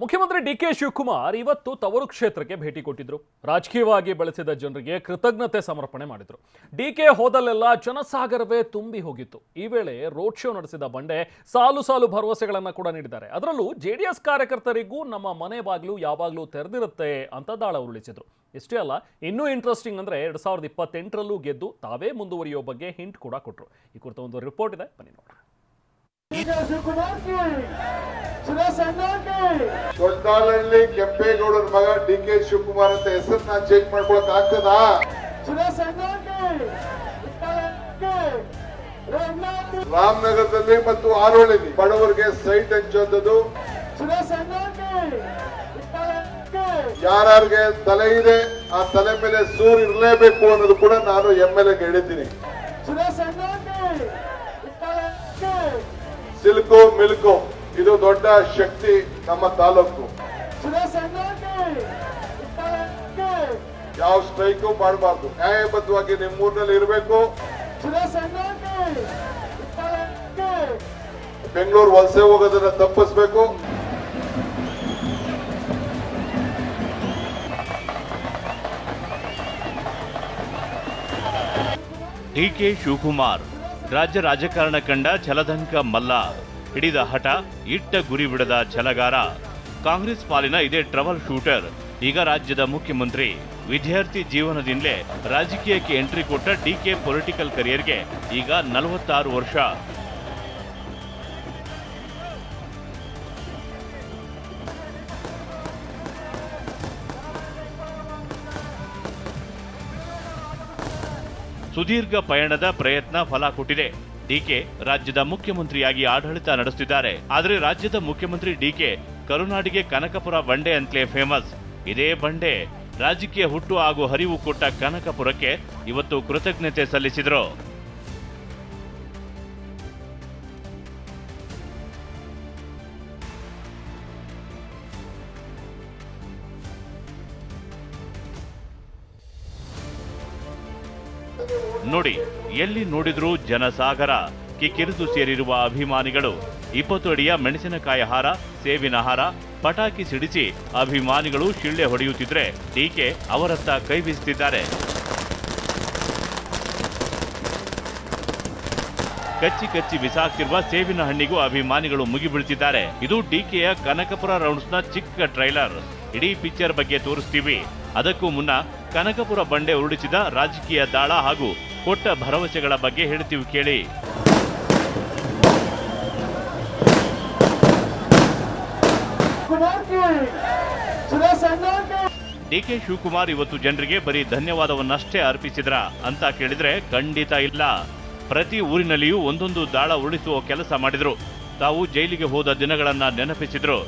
ಮುಖ್ಯಮಂತ್ರಿ ಡಿಕೆ ಶಿವಕುಮಾರ್ ಇವತ್ತು ತವರು ಕ್ಷೇತ್ರಕ್ಕೆ ಭೇಟಿ ಕೊಟ್ಟಿದ್ರು. ರಾಜಕೀಯವಾಗಿ ಬೆಳೆಸಿದ ಜನರಿಗೆ ಕೃತಜ್ಞತೆ ಸಮರ್ಪಣೆ ಮಾಡಿದ್ರು. ಡಿಕೆ ಹೋದಲ್ಲೆಲ್ಲ ಜನಸಾಗರವೇ ತುಂಬಿ ಹೋಗಿತ್ತು. ಈ ವೇಳೆ ರೋಡ್ ಶೋ ನಡೆಸಿದ ಬಂಡೆ ಸಾಲು ಸಾಲು ಭರವಸೆಗಳನ್ನ ಕೂಡ ನೀಡಿದ್ದಾರೆ. ಅದರಲ್ಲೂ ಜೆಡಿಎಸ್ ಕಾರ್ಯಕರ್ತರಿಗೂ ನಮ್ಮ ಮನೆ ಬಾಗಿಲು ಯಾವಾಗಲೂ ತೆರೆದಿರುತ್ತೆ ಅಂತ ದಾಳ ಉರುಳಿಸಿದ್ರು. ಇಷ್ಟೇ ಅಲ್ಲ, ಇನ್ನೂ ಇಂಟ್ರೆಸ್ಟಿಂಗ್ ಅಂದ್ರೆ 2028ರಲ್ಲೂ ಗೆದ್ದು ತಾವೇ ಮುಂದುವರಿಯೋ ಬಗ್ಗೆ ಹಿಂಟ್ ಕೂಡ ಕೊಟ್ಟರು. ಈ ಕುರಿತ ಒಂದು ರಿಪೋರ್ಟ್ ಇದೆ, ಬನ್ನಿ ನೋಡ್ರಿ. ಕೊಟ್ಟಾಲಹಳ್ಳಿ ಕೆಂಪೇಗೌಡರ ಮಗ ಡಿಕೆ ಶಿವಕುಮಾರ್ ಅಂತ ಹೆಸರನ್ನ ಚೇಂಜ್ ಮಾಡ್ಕೊಳಕ್ ಆಗ್ತದಾ? ರಾಮನಗರದಲ್ಲಿ ಮತ್ತು ಆರೋಳಿಲಿ ಬಡವರಿಗೆ ಸೈಟ್ ಹಂಚೋದು, ಯಾರ್ಯಾರಿಗೆ ತಲೆ ಇದೆ ಆ ತಲೆ ಮೇಲೆ ಸೂರ್ ಇರಲೇಬೇಕು ಅನ್ನೋದು ಕೂಡ ನಾನು MLA ಗೆ ಹೇಳಿದ್ದೀನಿ. ಸಿಲ್ಕೋ ಮಿಲ್ಕೋ ಇದು ದೊಡ್ಡ ಶಕ್ತಿ ನಮ್ಮ ತಾಲೂಕು. ಯಾವ ಸ್ಟ್ರೈಕು ಮಾಡಬಾರ್ದು, ನ್ಯಾಯಬದ್ಧವಾಗಿ ನಿಮ್ಮೂರಿನಲ್ಲಿ ಇರಬೇಕು. ಬೆಂಗಳೂರು ವಲಸೆ ಹೋಗೋದನ್ನ ತಪ್ಪಿಸ್ಬೇಕು. ಡಿಕೆ ಶಿವಕುಮಾರ್ ರಾಜ್ಯ ರಾಜಕಾರಣ ಕಂಡ ಛಲದಂಕ ಮಲ್ಲ, ಹಿಡಿದ ಹಠ, ಇಟ್ಟ ಗುರಿ ಬಿಡದ ಛಲಗಾರ. ಕಾಂಗ್ರೆಸ್ ಪಾಲಿನ ಇದೇ ಟ್ರಬಲ್ ಶೂಟರ್. ಈಗ ರಾಜ್ಯದ ಮುಖ್ಯಮಂತ್ರಿ. ವಿದ್ಯಾರ್ಥಿ ಜೀವನದಿಂದಲೇ ರಾಜಕೀಯಕ್ಕೆ ಎಂಟ್ರಿ ಕೊಟ್ಟ ಡಿಕೆ ಪೊಲಿಟಿಕಲ್ ಕರಿಯರ್ಗೆ ಈಗ 46 ವರ್ಷ. ಸುದೀರ್ಘ ಪಯಣದ ಪ್ರಯತ್ನ ಫಲ ಕೊಟ್ಟಿದೆ. ಡಿಕೆ ರಾಜ್ಯದ ಮುಖ್ಯಮಂತ್ರಿಯಾಗಿ ಆಡಳಿತ ನಡೆಸುತ್ತಿದ್ದಾರೆ. ಆದರೆ ರಾಜ್ಯದ ಮುಖ್ಯಮಂತ್ರಿ ಡಿಕೆ ಕರುನಾಡಿಗೆ ಕನಕಪುರ ಬಂಡೆ ಅಂತಲೇ ಫೇಮಸ್. ಇದೇ ಬಂಡೆ ರಾಜಕೀಯ ಹುಟ್ಟು ಹಾಗೂ ಹರಿವು ಕೊಟ್ಟ ಕನಕಪುರಕ್ಕೆ ಇವತ್ತು ಕೃತಜ್ಞತೆ ಸಲ್ಲಿಸಿದರು. ನೋಡಿ, ಎಲ್ಲಿ ನೋಡಿದ್ರೂ ಜನಸಾಗರ, ಕಿಕ್ಕಿರಿದು ಸೇರಿರುವ ಅಭಿಮಾನಿಗಳು. 20 ಅಡಿಯ ಮೆಣಸಿನಕಾಯಿ ಹಾರ, ಸೇಬಿನ ಹಾರ, ಪಟಾಕಿ ಸಿಡಿಸಿ ಅಭಿಮಾನಿಗಳು ಶಿಳ್ಳೆ ಹೊಡೆಯುತ್ತಿದ್ರೆ ಡಿಕೆ ಅವರತ್ತ ಕೈ ಬೀಸುತ್ತಿದ್ದಾರೆ. ಕಚ್ಚಿ ಕಚ್ಚಿ ಬಿಸಾಕ್ತಿರುವ ಸೇಬಿನ ಹಣ್ಣಿಗೂ ಅಭಿಮಾನಿಗಳು ಮುಗಿಬೀಳ್ತಿದ್ದಾರೆ. ಇದು ಡಿಕೆಯ ಕನಕಪುರ ರೌಂಡ್ಸ್ನ ಚಿಕ್ಕ ಟ್ರೈಲರ್. ಇಡೀ ಪಿಕ್ಚರ್ ಬಗ್ಗೆ ತೋರಿಸ್ತೀವಿ. ಅದಕ್ಕೂ ಮುನ್ನ ಕನಕಪುರ ಬಂಡೆ ಉರುಳಿಸಿದ ರಾಜಕೀಯ ದಾಳ ಹಾಗೂ ಕೊಟ್ಟ ಭರವಸೆಗಳ ಬಗ್ಗೆ ಹೇಳ್ತೀವಿ, ಕೇಳಿ. ಡಿಕೆ ಶಿವಕುಮಾರ್ ಇವತ್ತು ಜನರಿಗೆ ಬರೀ ಧನ್ಯವಾದವನ್ನಷ್ಟೇ ಅರ್ಪಿಸಿದ್ರ ಅಂತ ಕೇಳಿದ್ರೆ ಖಂಡಿತ ಇಲ್ಲ. ಪ್ರತಿ ಊರಿನಲ್ಲಿಯೂ ಒಂದೊಂದು ದಾಳ ಉರುಳಿಸುವ ಕೆಲಸ ಮಾಡಿದ್ರು. ತಾವು ಜೈಲಿಗೆ ಹೋದ ದಿನಗಳನ್ನ ನೆನಪಿಸಿದ್ರು.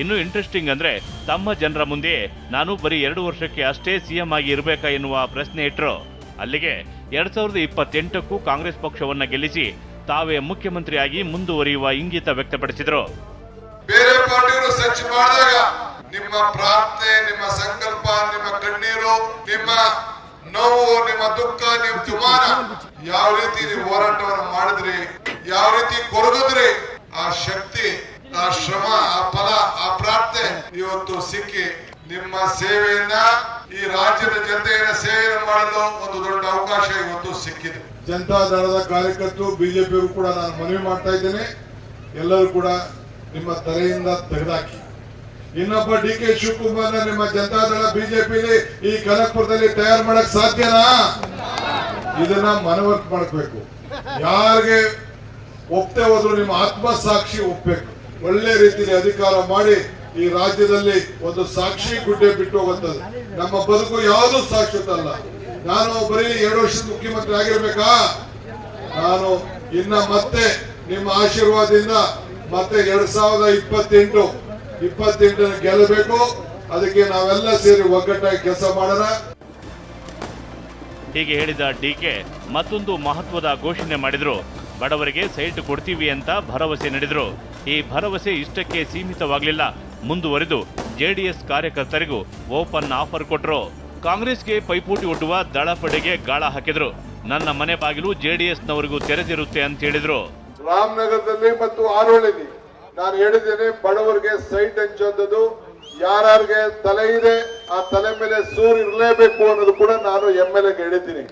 ಇನ್ನು ಇಂಟ್ರೆಸ್ಟಿಂಗ್ ಅಂದ್ರೆ ತಮ್ಮ ಜನರ ಮುಂದೆ ನಾನು ಬರೀ 2 ವರ್ಷಕ್ಕೆ ಅಷ್ಟೇ ಸಿಎಂ ಆಗಿ ಇರಬೇಕಾ ಎನ್ನುವ ಪ್ರಶ್ನೆ ಇಟ್ರು. ಅಲ್ಲಿಗೆ 2028ಕ್ಕೂ ಕಾಂಗ್ರೆಸ್ ಪಕ್ಷವನ್ನ ಗೆಲ್ಲಿಸಿ ತಾವೇ ಮುಖ್ಯಮಂತ್ರಿಯಾಗಿ ಮುಂದುವರಿಯುವ ಇಂಗಿತ ವ್ಯಕ್ತಪಡಿಸಿದ್ರು. ಬೇರೆ ಪಾರ್ಟಿಯವರು ಸರ್ಚ್ ಮಾಡಿದಾಗ ನಿಮ್ಮ ಪ್ರಾರ್ಥನೆ, ನಿಮ್ಮ ಸಂಕಲ್ಪ, ನಿಮ್ಮ ಕಣ್ಣೀರು, ನಿಮ್ಮ ನೋವು, ನಿಮ್ಮ ದುಃಖ, ನಿಮ್ಮ ತುಮಾನ, ಯಾವ ರೀತಿ ನೀವು ಹೋರಾಟವನ್ನು ಮಾಡಿದ್ರಿ, ಯಾವ ರೀತಿ ಕೊರಗಿದ್ರಿ, ಆ ಶಕ್ತಿ, ಆ ಶ್ರಮ, ಆ ಫಲ, ಆ ಪ್ರಾರ್ಥನೆ ಇವತ್ತು ಸಿಕ್ಕಿ ನಿಮ್ಮ ಸೇವೆಯನ್ನ ಈ ರಾಜ್ಯದ ಜನತೆಯ ಸೇವೆಯನ್ನು ಮಾಡಲು ಒಂದು ದೊಡ್ಡ ಅವಕಾಶ ಇವತ್ತು ಸಿಕ್ಕಿದೆ. ಜನತಾದಳದ ಕಾರ್ಯಕರ್ತರು, ಬಿಜೆಪಿಯವರು ಕೂಡ ನಾನು ಮನವಿ ಮಾಡ್ತಾ ಇದ್ದೇನೆ, ಎಲ್ಲರೂ ಕೂಡ ನಿಮ್ಮ ತಲೆಯಿಂದ ತೆಗೆದಾಕಿ. ಇನ್ನೊಬ್ಬ ಡಿಕೆ ಶಿವಕುಮಾರ್ ನಿಮ್ಮ ಜನತಾದಳ ಬಿಜೆಪಿಲಿ ಈ ಕನಕಪುರದಲ್ಲಿ ತಯಾರು ಮಾಡಕ್ ಸಾಧ್ಯನಾ? ಇದನ್ನ ಮನವರಿಕೆ ಮಾಡಬೇಕು. ಯಾರಿಗೆ ಒಪ್ತೇ ಹೋದ್ರು ನಿಮ್ಮ ಆತ್ಮಸಾಕ್ಷಿ ಒಪ್ಬೇಕು. ಒಳ್ಳೆ ರೀತಿಯಲ್ಲಿ ಅಧಿಕಾರ ಮಾಡಿ ಈ ರಾಜ್ಯದಲ್ಲಿ ಒಂದು ಸಾಕ್ಷಿ ಗುಡ್ಡೆ ಬಿಟ್ಟು ಹೋಗುತ್ತದೆ. ನಮ್ಮ ಬದುಕು ಯಾವುದು ಶಾಶ್ವತ ಅಲ್ಲ. ನಾನು ಬರೀ 2 ವರ್ಷದ ಮುಖ್ಯಮಂತ್ರಿ ಆಗಿರ್ಬೇಕಾ? ನಾನು ಇನ್ನ ಮತ್ತೆ ನಿಮ್ಮ ಆಶೀರ್ವಾದದಿಂದ ಮತ್ತೆ 2028 ಗೆಲ್ಲಬೇಕು. ಅದಕ್ಕೆ ನಾವೆಲ್ಲ ಸೇರಿ ಒಗ್ಗಟ್ಟಾಗಿ ಕೆಲಸ ಮಾಡೋಣ. ಹೀಗೆ ಹೇಳಿದ ಡಿಕೆ ಮತ್ತೊಂದು ಮಹತ್ವದ ಘೋಷಣೆ ಮಾಡಿದ್ರು. ಬಡವರಿಗೆ ಸೈಟ್ ಕೊಡ್ತೀವಿ ಅಂತ ಭರವಸೆ ನೀಡಿದ್ರು. ಈ ಭರವಸೆ ಇಷ್ಟಕ್ಕೆ ಸೀಮಿತವಾಗಲಿಲ್ಲ. ಮುಂದುವರೆದು ಜೆಡಿಎಸ್ ಕಾರ್ಯಕರ್ತರಿಗೂ ಓಪನ್ ಆಫರ್ ಕೊಟ್ರು. ಕಾಂಗ್ರೆಸ್ಗೆ ಪೈಪೋಟಿ ಒಡ್ಡುವ ದಳಪಡೆಗೆ ಗಾಳ ಹಾಕಿದ್ರು. ನನ್ನ ಮನೆ ಬಾಗಿಲು ಜೆಡಿಎಸ್ನವರಿಗೂ ತೆರೆದಿರುತ್ತೆ ಅಂತ ಹೇಳಿದ್ರು. ರಾಮನಗರದಲ್ಲಿ ಮತ್ತು ಆರೋಳಿಲಿ ನಾನು ಹೇಳಿದ್ದೇನೆ, ಬಡವರಿಗೆ ಸೈಟ್ ಹಂಚೋದು, ಯಾರ್ಯಾರಿಗೆ ತಲೆ ಇದೆ ಆ ತಲೆ ಮೇಲೆ ಸೂರು ಇರಲೇಬೇಕು ಅನ್ನೋದು ಕೂಡ ನಾನು MLA ಗೆ ಹೇಳಿದ್ದೀನಿ.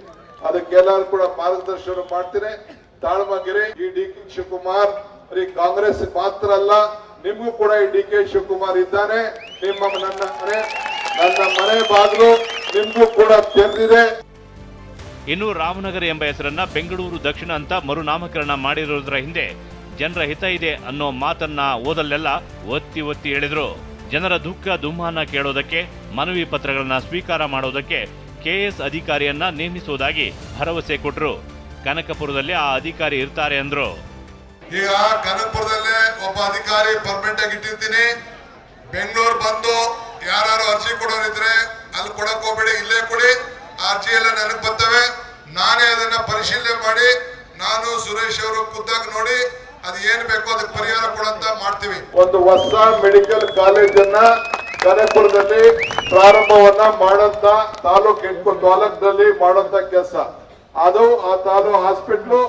ಅದಕ್ಕೆಲ್ಲರೂ ಕೂಡ ಮಾರ್ಗದರ್ಶನ ಮಾಡ್ತೀನಿ. ತಾಳ್ಮಗಿರಿ. ಈ DK ಶಿವಕುಮಾರ್ ಬರೀ ಕಾಂಗ್ರೆಸ್ ಮಾತ್ರ ಅಲ್ಲ, ನಿಮ್ಗೂ ಕೂಡ ಈ DK ಶಿವಕುಮಾರ್ ಇದ್ದಾನೆ. ನನ್ನ ಮನೆ ಬಾಗಿಲು ನಿಮ್ಗೂ ಕೂಡ ತೆರೆದಿದೆ. ಇನ್ನು ರಾಮನಗರ ಎಂಬ ಹೆಸರನ್ನ ಬೆಂಗಳೂರು ದಕ್ಷಿಣ ಅಂತ ಮರುನಾಮಕರಣ ಮಾಡಿರೋದ್ರ ಹಿಂದೆ ಜನರ ಹಿತ ಇದೆ ಅನ್ನೋ ಮಾತನ್ನ ಓದಲ್ಲೆಲ್ಲ ಒತ್ತಿ ಒತ್ತಿ ಹೇಳಿದ್ರು. ಜನರ ದುಃಖ ದುಮ್ಮಾನ ಕೇಳೋದಕ್ಕೆ, ಮನವಿ ಪತ್ರಗಳನ್ನ ಸ್ವೀಕಾರ ಮಾಡೋದಕ್ಕೆ KS ಅಧಿಕಾರಿಯನ್ನ ನೇಮಿಸುವುದಾಗಿ ಭರವಸೆ ಕೊಟ್ಟರು. ಕನಕಪುರದಲ್ಲಿ ಆ ಅಧಿಕಾರಿ ಇರ್ತಾರೆ ಅಂದ್ರು. ಈಗ ಕನಕಪುರದಲ್ಲೇ ಒಬ್ಬ ಅಧಿಕಾರಿ ಪರ್ಮನೆಂಟ್ ಆಗಿ ಇಟ್ಟಿರ್ತೀನಿ. ಬೆಂಗಳೂರು ಬಂದು ಯಾರು ಅರ್ಜಿ ಕೊಡೋರಿದ್ರೆ ಅಲ್ಲಿ ಕೊಡಕ್ ಹೋಗ್ಬೇಡಿ, ಇಲ್ಲೇ ಕೊಡಿ. ಅರ್ಜಿ ಎಲ್ಲ ನನಗೆ ಬರ್ತವೆ. ನಾನೇ ಅದನ್ನ ಪರಿಶೀಲನೆ ಮಾಡಿ, ನಾನು ಸುರೇಶ್ ಅವರು ಖುದ್ದಾಗಿ ನೋಡಿ ಅದು ಏನ್ ಬೇಕೋ ಅದಕ್ಕೆ ಪರಿಹಾರ ಕೊಡಂತ ಮಾಡ್ತೀವಿ. ಒಂದು ಹೊಸ ಮೆಡಿಕಲ್ ಕಾಲೇಜನ್ನ ಕನಕಪುರದಲ್ಲಿ ಪ್ರಾರಂಭವನ್ನ ಮಾಡಂತ ತಾಲೂಕಲ್ಲಿ ಮಾಡಂತ ಕೆಲಸ ಅದು. ಆ ತಾಲೂಕು ಹಾಸ್ಪಿಟ್ಲು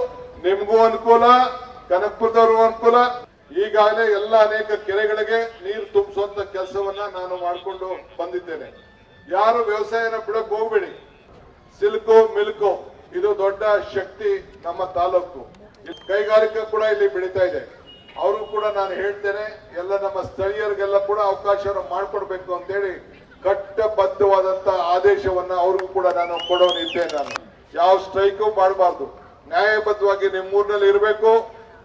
ನಿಮ್ಗೂ ಅನುಕೂಲ, ಕನಕಪುರದವ್ರಿಗೂ ಅನುಕೂಲ. ಈಗಾಗಲೇ ಎಲ್ಲ ಅನೇಕ ಕೆರೆಗಳಿಗೆ ನೀರು ತುಂಬಿಸುವಂತ ಕೆಲಸವನ್ನ ನಾನು ಮಾಡಿಕೊಂಡು ಬಂದಿದ್ದೇನೆ. ಯಾರು ವ್ಯವಸಾಯನ ಬಿಡಕ್ ಹೋಗ್ಬೇಡಿ. ಸಿಲ್ಕು ಮಿಲ್ಕು ಇದು ದೊಡ್ಡ ಶಕ್ತಿ ನಮ್ಮ ತಾಲೂಕು. ಕೈಗಾರಿಕೆ ಕೂಡ ಇಲ್ಲಿ ಬೆಳೀತಾ ಇದೆ. ಅವರು ಕೂಡ ನಾನು ಹೇಳ್ತೇನೆ, ಎಲ್ಲ ನಮ್ಮ ಸ್ಥಳೀಯರಿಗೆಲ್ಲ ಕೂಡ ಅವಕಾಶವನ್ನು ಮಾಡಿಕೊಡ್ಬೇಕು ಅಂತ ಹೇಳಿ ಕಟ್ಟಬದ್ಧವಾದಂತ ಆದೇಶವನ್ನ ಅವ್ರಿಗೂ ಕೂಡ ನಾನು ಕೊಡೋನಿದ್ದೇನೆ. ನಾನು ಯಾವ ಸ್ಟ್ರೈಕು ಮಾಡಬಾರ್ದು, ನ್ಯಾಯಬದ್ಧವಾಗಿ ನಿಮ್ಮೂರಿನಲ್ಲಿ ಇರಬೇಕು.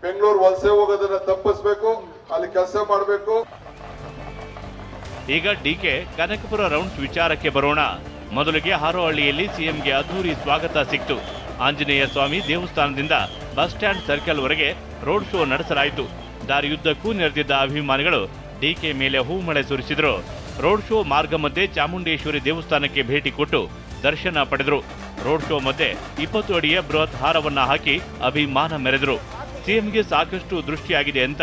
ಬೆಂಗಳೂರು ವಲಸೆ ಹೋಗೋದನ್ನ ತಪ್ಪಿಸ್ಬೇಕು, ಅಲ್ಲಿ ಕೆಲಸ ಮಾಡಬೇಕು. ಈಗ DK ಕನಕಪುರ ರೌಂಡ್ಸ್ ವಿಚಾರಕ್ಕೆ ಬರೋಣ. ಮೊದಲಿಗೆ ಹಾರೋಹಳ್ಳಿಯಲ್ಲಿ CMಗೆ ಅದ್ದೂರಿ ಸ್ವಾಗತ ಸಿಕ್ತು. ಆಂಜನೇಯ ಸ್ವಾಮಿ ದೇವಸ್ಥಾನದಿಂದ ಬಸ್ ಸ್ಟ್ಯಾಂಡ್ ಸರ್ಕಲ್ ವರೆಗೆ ರೋಡ್ ಶೋ ನಡೆಸಲಾಯಿತು. ದಾರಿಯುದ್ದಕ್ಕೂ ನೆರೆದಿದ್ದ ಅಭಿಮಾನಿಗಳು DK ಮೇಲೆ ಹೂಮಳೆ ಸುರಿಸಿದ್ರು. ರೋಡ್ ಶೋ ಮಾರ್ಗ ಮಧ್ಯೆ ಚಾಮುಂಡೇಶ್ವರಿ ದೇವಸ್ಥಾನಕ್ಕೆ ಭೇಟಿ ಕೊಟ್ಟು ದರ್ಶನ ಪಡೆದರು. ರೋಡ್ ಶೋ ಮಧ್ಯೆ 20 ಅಡಿಯ ಬೃಹತ್ ಹಾರವನ್ನ ಹಾಕಿ ಅಭಿಮಾನ ಮೆರೆದರು. CMಗೆ ಸಾಕಷ್ಟು ದೃಷ್ಟಿಯಾಗಿದೆ ಅಂತ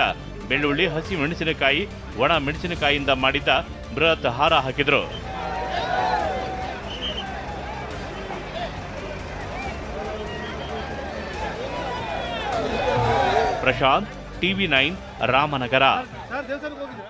ಬೆಳ್ಳುಳ್ಳಿ, ಹಸಿ ಮೆಣಸಿನಕಾಯಿ, ಒಣ ಮೆಣಸಿನಕಾಯಿಯಿಂದ ಮಾಡಿದ್ದ ಬೃಹತ್ ಹಾರ ಹಾಕಿದ್ರು. ಪ್ರಶಾಂತ್, TV9 ರಾಮನಗರ.